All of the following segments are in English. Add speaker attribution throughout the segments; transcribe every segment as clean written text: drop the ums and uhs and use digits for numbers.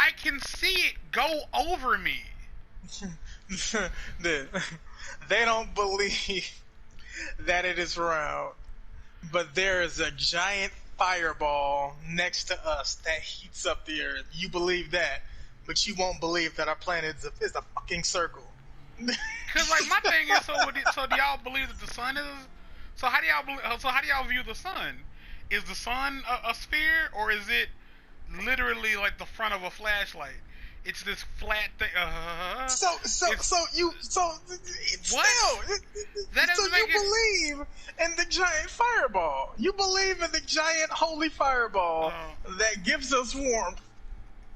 Speaker 1: I can see it go over me.
Speaker 2: They don't believe that it is round, but there is a giant fireball next to us that heats up the earth. You believe that, but you won't believe that our planet is a fucking circle.
Speaker 1: Cause like my thing is, so do y'all believe that the sun is? So how do y'all view the sun? Is the sun a sphere, or is it literally like the front of a flashlight? It's this flat thing. What? That
Speaker 2: So
Speaker 1: doesn't
Speaker 2: you
Speaker 1: make it.
Speaker 2: believe in the giant fireball. You believe in the giant holy fireball
Speaker 1: Uh,
Speaker 2: that gives us warmth,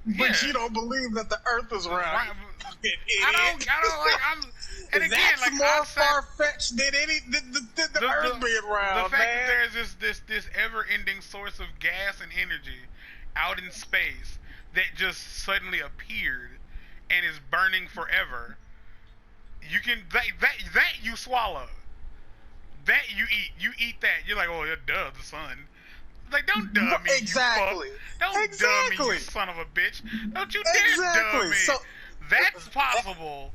Speaker 2: but
Speaker 1: yeah.
Speaker 2: you don't believe that the earth is round.
Speaker 1: Right.
Speaker 2: You fucking
Speaker 1: I
Speaker 2: idiot.
Speaker 1: don't like. And again,
Speaker 2: That's
Speaker 1: like I
Speaker 2: more
Speaker 1: said,
Speaker 2: far fetched than the earth being
Speaker 1: the
Speaker 2: round,
Speaker 1: fact that
Speaker 2: man.
Speaker 1: there's this ever ending source of gas and energy out in space that just suddenly appeared and is burning forever. You can that you swallow. That you eat. You eat that. You're like, oh yeah, duh, the sun. Like, don't duh me, you fuck.
Speaker 2: Exactly.
Speaker 1: Don't duh me, you
Speaker 2: Exactly.
Speaker 1: son of a bitch. Don't you dare duh
Speaker 2: Exactly.
Speaker 1: me.
Speaker 2: So
Speaker 1: That's possible,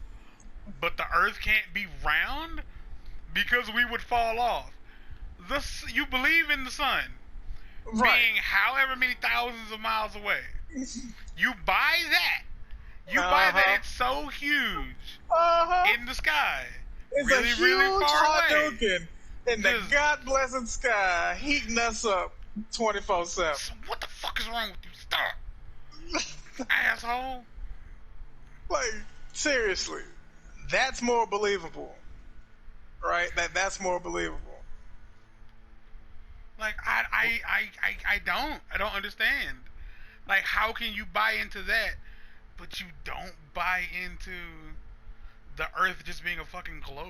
Speaker 1: but the Earth can't be round because we would fall off. You believe in the sun
Speaker 2: right.
Speaker 1: being however many thousands of miles away. You buy that. You buy that
Speaker 2: Uh-huh.
Speaker 1: it's so huge
Speaker 2: Uh-huh.
Speaker 1: in the sky,
Speaker 2: It's a
Speaker 1: really, really
Speaker 2: huge
Speaker 1: far away.
Speaker 2: Hadouken in the
Speaker 1: Just,
Speaker 2: God-blessed sky, heating us up 24/7.
Speaker 1: what the fuck is wrong with you? Stop, asshole.
Speaker 2: Like, seriously, that's more believable, right? That's more believable.
Speaker 1: Like I don't understand. Like, how can you buy into that, but you don't buy into the Earth just being a fucking globe?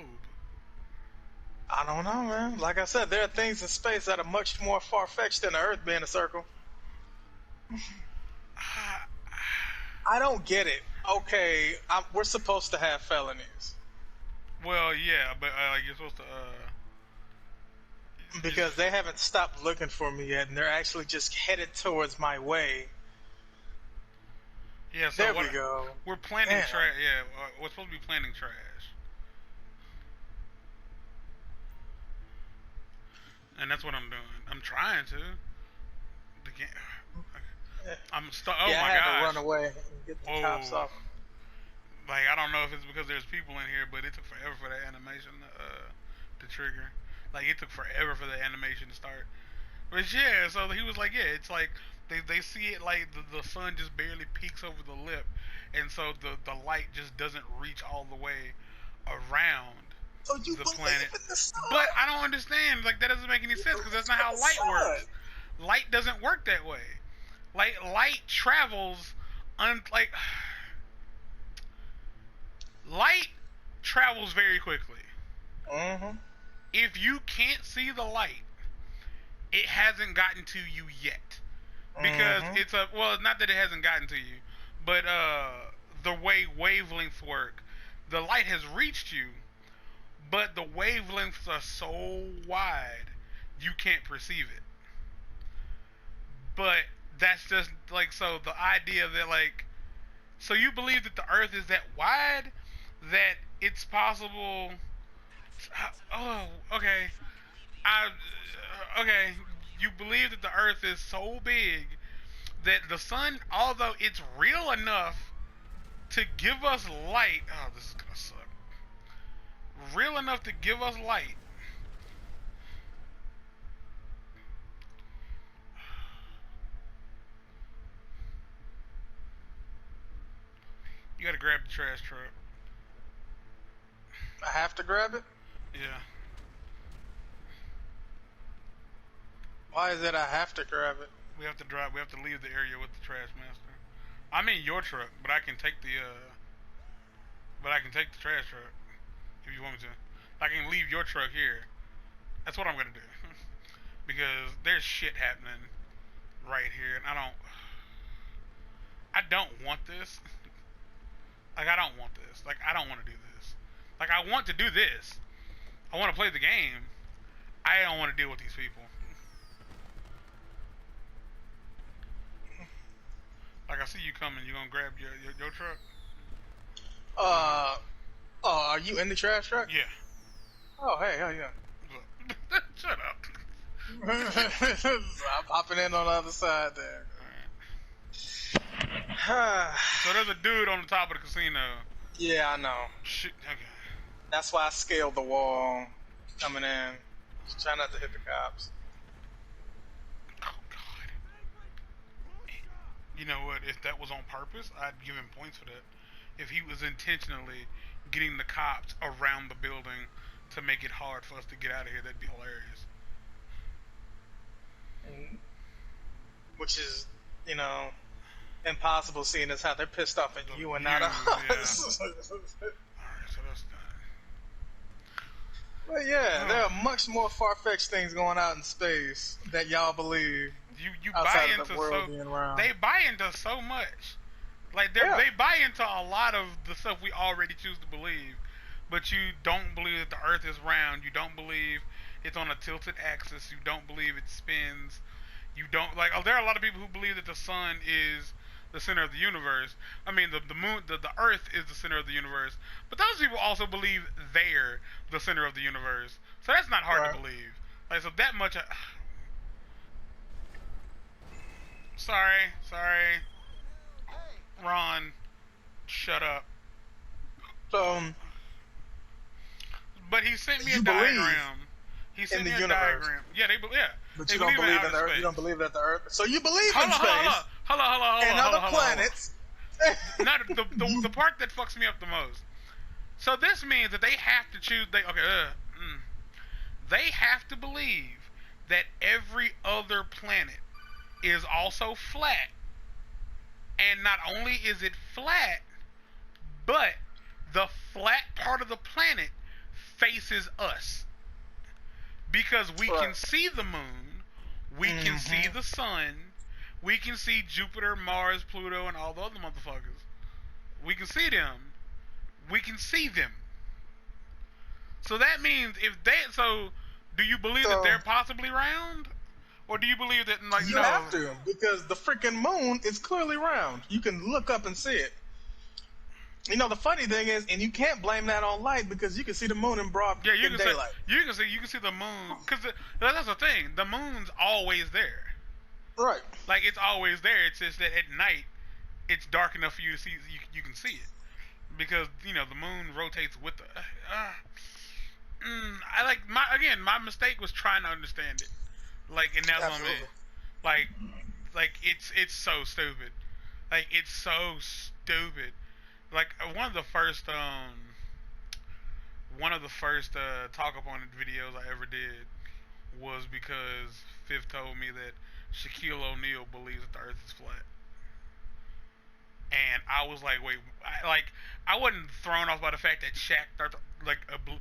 Speaker 2: I don't know, man. Like I said, there are things in space that are much more far-fetched than the Earth being a circle. I don't get it. Okay, we're supposed to have felonies.
Speaker 1: Well, yeah, but you're supposed to.
Speaker 2: Because they haven't stopped looking for me yet, and they're actually just headed towards my way.
Speaker 1: Yeah, so
Speaker 2: there we go.
Speaker 1: We're planting trash. Yeah, we're supposed to be planting trash. And that's what I'm doing. I'm trying to. I'm stuck. Oh
Speaker 2: yeah,
Speaker 1: my
Speaker 2: I had
Speaker 1: gosh.
Speaker 2: to run away and get the cops off.
Speaker 1: Like, I don't know if it's because there's people in here, but it took forever for that animation to trigger. Like, it took forever for the animation to start. But yeah, so he was like, yeah, it's like they see it like the sun just barely peeks over the lip, and so the light just doesn't reach all the way around
Speaker 2: so you
Speaker 1: the planet.
Speaker 2: In the sun.
Speaker 1: But I don't understand. Like, that doesn't make any sense because that's not how light works. Light doesn't work that way. Like, light travels light travels very quickly.
Speaker 2: Mm-hmm.
Speaker 1: If you can't see the light, it hasn't gotten to you yet. Because it's not that it hasn't gotten to you, but the way wavelengths work, the light has reached you, but the wavelengths are so wide you can't perceive it. But that's just like, so the idea that, like, so you believe that the Earth is that wide that it's possible. Oh, okay. Okay. You believe that the Earth is so big that the sun, although it's real enough to give us light. Oh, this is gonna suck. Real enough to give us light. You gotta grab the trash truck.
Speaker 2: I have to grab it?
Speaker 1: Yeah.
Speaker 2: Why is it I have to grab it?
Speaker 1: We have to drive. We have to leave the area with the trash master. I'm in your truck, but I can take the trash truck if you want me to. I can leave your truck here. That's what I'm gonna do. Because there's shit happening right here, and I don't want this. Like, I don't want this. Like, I don't want to do this. Like, I want to do this. I want to play the game. I don't want to deal with these people. Like I see you coming. You gonna grab your truck?
Speaker 2: Are you in the trash truck?
Speaker 1: Yeah.
Speaker 2: Oh, hey, how you
Speaker 1: Shut up.
Speaker 2: doing? I'm hopping in on the other side there.
Speaker 1: So there's a dude on the top of the casino.
Speaker 2: Yeah, I know.
Speaker 1: Shit. Okay.
Speaker 2: That's why I scaled the wall coming in. Just try not to hit the cops.
Speaker 1: Oh God. You know what? If that was on purpose, I'd give him points for that. If he was intentionally getting the cops around the building to make it hard for us to get out of here, that'd be hilarious.
Speaker 2: Which is, impossible seeing as how they're pissed off at you and not
Speaker 1: Yeah.
Speaker 2: us.
Speaker 1: Alright, so that's done.
Speaker 2: But yeah, there are much more far-fetched things going out in space that y'all believe.
Speaker 1: You
Speaker 2: outside
Speaker 1: buy
Speaker 2: of
Speaker 1: into
Speaker 2: the world being around.
Speaker 1: They buy into so much. Like they buy into a lot of the stuff we already choose to believe, but you don't believe that the Earth is round. You don't believe it's on a tilted axis. You don't believe it spins. You don't like. There are a lot of people who believe that the sun is the center of the universe. I mean, the moon, the Earth is the center of the universe. But those people also believe they're the center of the universe. So that's not hard to believe. Like so that much. Sorry. Ron, shut up. But he sent me a diagram. He sent me a diagram. Yeah, yeah.
Speaker 2: But you don't believe in the Earth. You don't believe that the Earth. So you believe in space.
Speaker 1: Hold on.
Speaker 2: And other planets.
Speaker 1: Not the part that fucks me up the most. So this means that they have to choose. They have to believe that every other planet is also flat. And not only is it flat, but the flat part of the planet faces us. Because we can see the moon, we can see the sun, we can see Jupiter, Mars, Pluto, and all the other motherfuckers. We can see them. So that means do you believe that they're possibly round? Or do you believe that
Speaker 2: you have to, because the freaking moon is clearly round. You can look up and see it. The funny thing is, and you can't blame that on light because you can see the moon in broad daylight.
Speaker 1: You can see the moon because that's the thing. The moon's always there.
Speaker 2: Right.
Speaker 1: Like it's always there. It's just that at night, it's dark enough for you to see. You can see it because the moon rotates with the. My mistake was trying to understand it. And that's on me. Like it's so stupid. Like it's so stupid. Like one of the first talk up on videos I ever did was because Fifth told me that Shaquille O'Neal believes that the Earth is flat, and I was like, wait, I wasn't thrown off by the fact that Shaq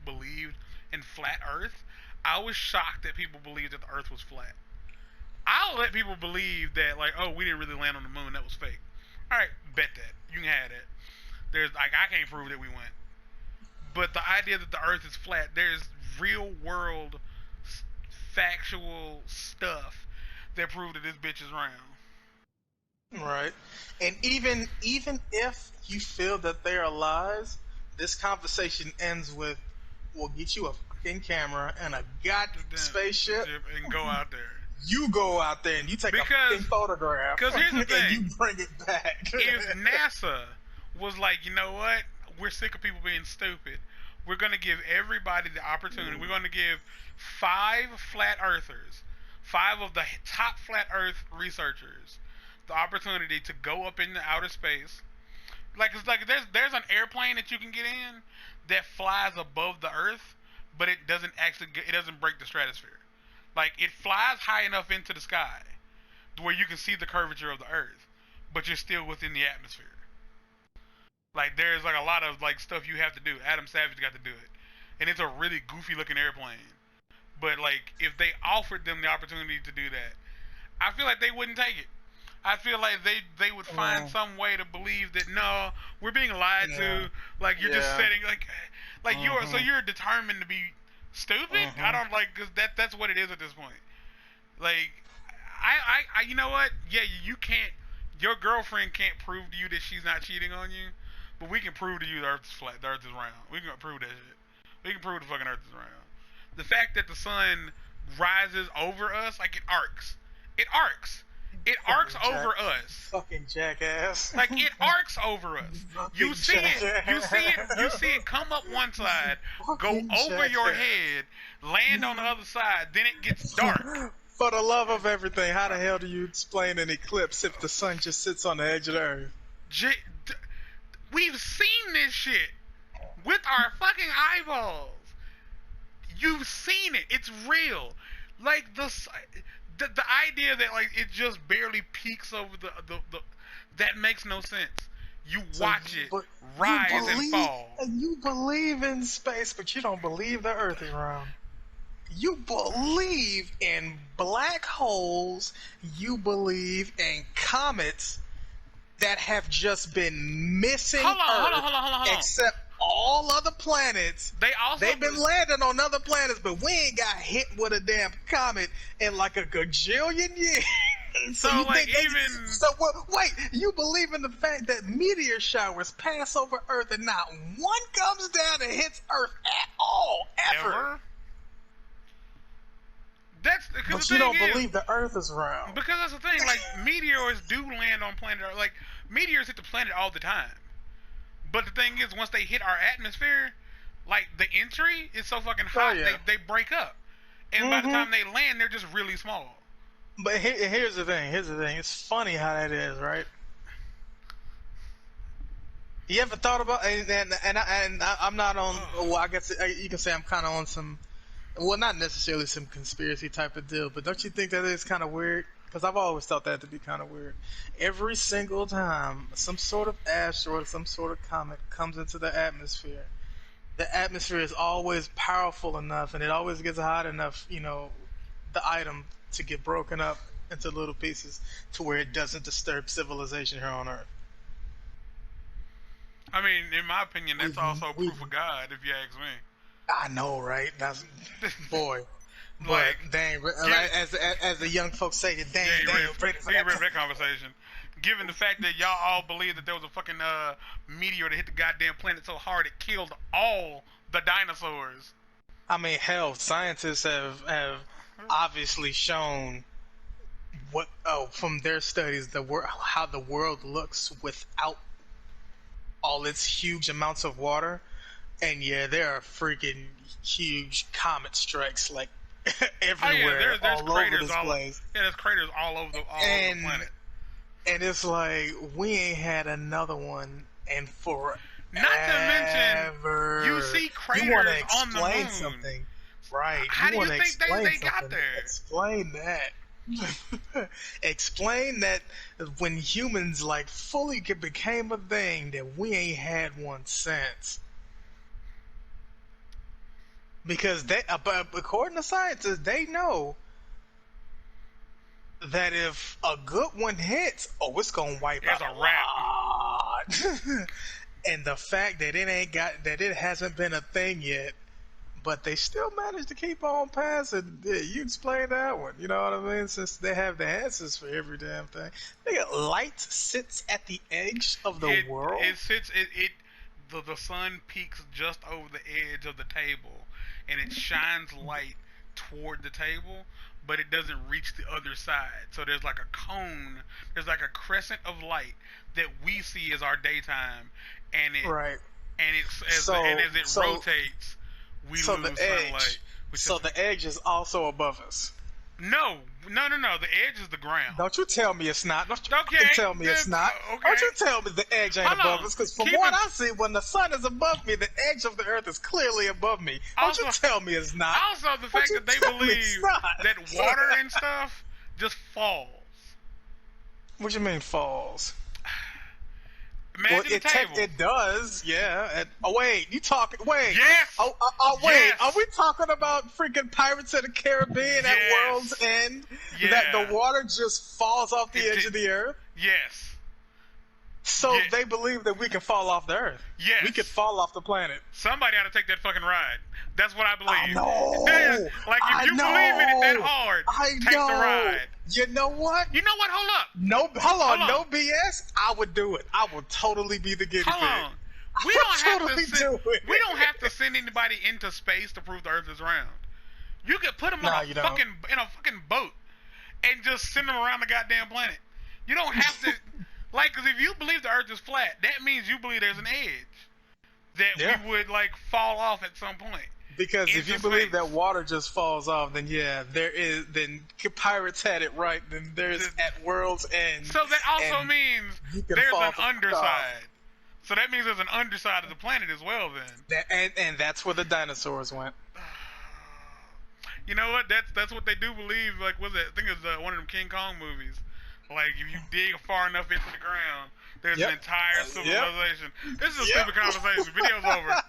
Speaker 1: believed in flat Earth. I was shocked that people believed that the Earth was flat. I'll let people believe that we didn't really land on the moon, that was fake. All right, bet that you can have that. I can't prove that we went. But the idea that the Earth is flat, there's real world factual stuff that prove that this bitch is round.
Speaker 2: Right. And even if you feel that they are lies, this conversation ends with, we'll get you a fucking camera and a spaceship
Speaker 1: and go out there.
Speaker 2: You go out there and you take a fucking photograph.
Speaker 1: Because here's the thing.
Speaker 2: And you bring it back.
Speaker 1: If NASA was like, you know what? We're sick of people being stupid. We're going to give everybody the opportunity. We're going to give 5 flat earthers, 5 of the top flat earth researchers, the opportunity to go up into outer space. There's an airplane that you can get in that flies above the earth, but it doesn't break the stratosphere. It flies high enough into the sky where you can see the curvature of the earth, but you're still within the atmosphere. There's a lot of stuff you have to do. Adam Savage got to do it, and it's a really goofy looking airplane. But if they offered them the opportunity to do that, I feel like they wouldn't take it. I feel like they would find some way to believe that no, we're being lied to. You're just setting you're determined to be stupid. I don't because that's what it is at this point. You know what? Yeah, you can't. Your girlfriend can't prove to you that she's not cheating on you, but we can prove to you the Earth is flat. The Earth is round. We can prove that shit. We can prove the fucking Earth is round. The fact that the sun rises over us, like it arcs. It arcs. It arcs over us.
Speaker 2: Fucking jackass.
Speaker 1: Like it arcs over us. You see it. You see it. You see it come up one side, go over your head, land on the other side. Then it gets dark.
Speaker 2: For the love of everything, how the hell do you explain an eclipse if the sun just sits on the edge of the earth?
Speaker 1: We've seen this shit with our fucking eyeballs. You've seen it. It's real. Like the idea that like it just barely peeks over the that makes no sense. You watch it rise and fall.
Speaker 2: And you believe in space, but you don't believe the Earth is round. You believe in black holes. You believe in comets that have just been missing
Speaker 1: Hold
Speaker 2: Earth,
Speaker 1: on.
Speaker 2: except all other planets. They've been landing on other planets, but we ain't got hit with a damn comet in like a gajillion years.
Speaker 1: So like
Speaker 2: wait, you believe in the fact that meteor showers pass over Earth and not one comes down and hits Earth at all, ever? But you don't believe the Earth is round.
Speaker 1: Because that's the thing, like meteors do land on planet Earth. Like meteors hit the planet all the time. But the thing is, once they hit our atmosphere, like the entry is so fucking hot, they break up. And by the time they land, they're just really small.
Speaker 2: But here's the thing. It's funny how that is, right? You ever thought about and I'm not on. Well, I guess you can say I'm kind of on some. Well, not necessarily some conspiracy type of deal, but don't you think that is kind of weird? Because I've always thought that to be kind of weird. Every single time some sort of asteroid, some sort of comet comes into the atmosphere is always powerful enough, and it always gets hot enough, the item to get broken up into little pieces to where it doesn't disturb civilization here on Earth.
Speaker 1: I mean, in my opinion, that's also proof of God, if you ask me.
Speaker 2: I know, right? That's boy. But dang, as the young folks say, ready for
Speaker 1: that conversation. Given the fact that y'all all believe that there was a fucking meteor that hit the goddamn planet so hard it killed all the dinosaurs.
Speaker 2: I mean, hell, scientists have obviously shown from their studies how the world looks without all its huge amounts of water. And yeah, there are freaking huge comet strikes like everywhere,
Speaker 1: there's
Speaker 2: all
Speaker 1: craters
Speaker 2: over this place.
Speaker 1: Yeah, there's craters all over the planet.
Speaker 2: And it's like we ain't had another one in forever.
Speaker 1: Not to mention, you see craters on the moon.
Speaker 2: Something, right?
Speaker 1: How do you think they got there?
Speaker 2: Explain that. Explain that when humans like fully became a thing, that we ain't had one since. Because according to scientists, they know that if a good one hits, it's gonna wipe out
Speaker 1: a wrap.
Speaker 2: And the fact that it hasn't been a thing yet, but they still managed to keep on passing. Yeah, you explain that one. You know what I mean? Since they have the answers for every damn thing. Light sits at the edge of the world.
Speaker 1: It sits. The sun peaks just over the edge of the table, and it shines light toward the table, but it doesn't reach the other side. So there's like a cone, there's like a crescent of light that we see as our daytime, and it as it rotates, we lose sunlight.
Speaker 2: So the edge is also above us.
Speaker 1: No. The edge is the ground.
Speaker 2: Don't you tell me it's not. Don't you tell me it's not.
Speaker 1: Okay.
Speaker 2: Don't you tell me the edge ain't above us. Because from what I see, when the sun is above me, the edge of the earth is clearly above me. Don't you tell me it's not.
Speaker 1: Also, the fact that they believe that water and stuff just falls.
Speaker 2: What do you mean falls?
Speaker 1: Imagine the table.
Speaker 2: It does, yeah. Wait.
Speaker 1: Yes.
Speaker 2: Wait.
Speaker 1: Yes.
Speaker 2: Are we talking about freaking Pirates of the Caribbean at World's End?
Speaker 1: Yeah.
Speaker 2: That the water just falls off the edge of the earth?
Speaker 1: Yes.
Speaker 2: So they believe that we can fall off the earth.
Speaker 1: Yes.
Speaker 2: We could fall off the planet.
Speaker 1: Somebody ought to take that fucking ride. That's what I believe.
Speaker 2: I know.
Speaker 1: Like if you believe in it that hard, take the ride.
Speaker 2: You know what?
Speaker 1: You know what? Hold up.
Speaker 2: No, hold on.
Speaker 1: Hold
Speaker 2: No
Speaker 1: on.
Speaker 2: BS. I would do it. I would totally be the guinea pig.
Speaker 1: Hold on. We
Speaker 2: I
Speaker 1: don't
Speaker 2: would
Speaker 1: have
Speaker 2: totally
Speaker 1: to send,
Speaker 2: do it.
Speaker 1: we don't have to send anybody into space to prove the Earth is round. You could put them
Speaker 2: Nah,
Speaker 1: on
Speaker 2: you
Speaker 1: a
Speaker 2: don't.
Speaker 1: fucking boat and just send them around the goddamn planet. You don't have to like, because if you believe the Earth is flat, that means you believe there's an edge that
Speaker 2: Yeah.
Speaker 1: we would like fall off at some point.
Speaker 2: Because if
Speaker 1: Into
Speaker 2: you believe
Speaker 1: space.
Speaker 2: that water just falls off, then yeah, there is. Then pirates had it right. Then there's at world's end.
Speaker 1: So that also
Speaker 2: and
Speaker 1: means
Speaker 2: you can
Speaker 1: there's
Speaker 2: fall
Speaker 1: an
Speaker 2: the fuck off.
Speaker 1: underside. So that means there's an underside of the planet as well. Then.
Speaker 2: And that's where the dinosaurs went.
Speaker 1: You know what? That's what they do believe. Like, was it? I think it's one of them King Kong movies. Like, if you dig far enough into the ground, there's
Speaker 2: Yep.
Speaker 1: an entire civilization. This is a
Speaker 2: Yep.
Speaker 1: stupid conversation. Video's over.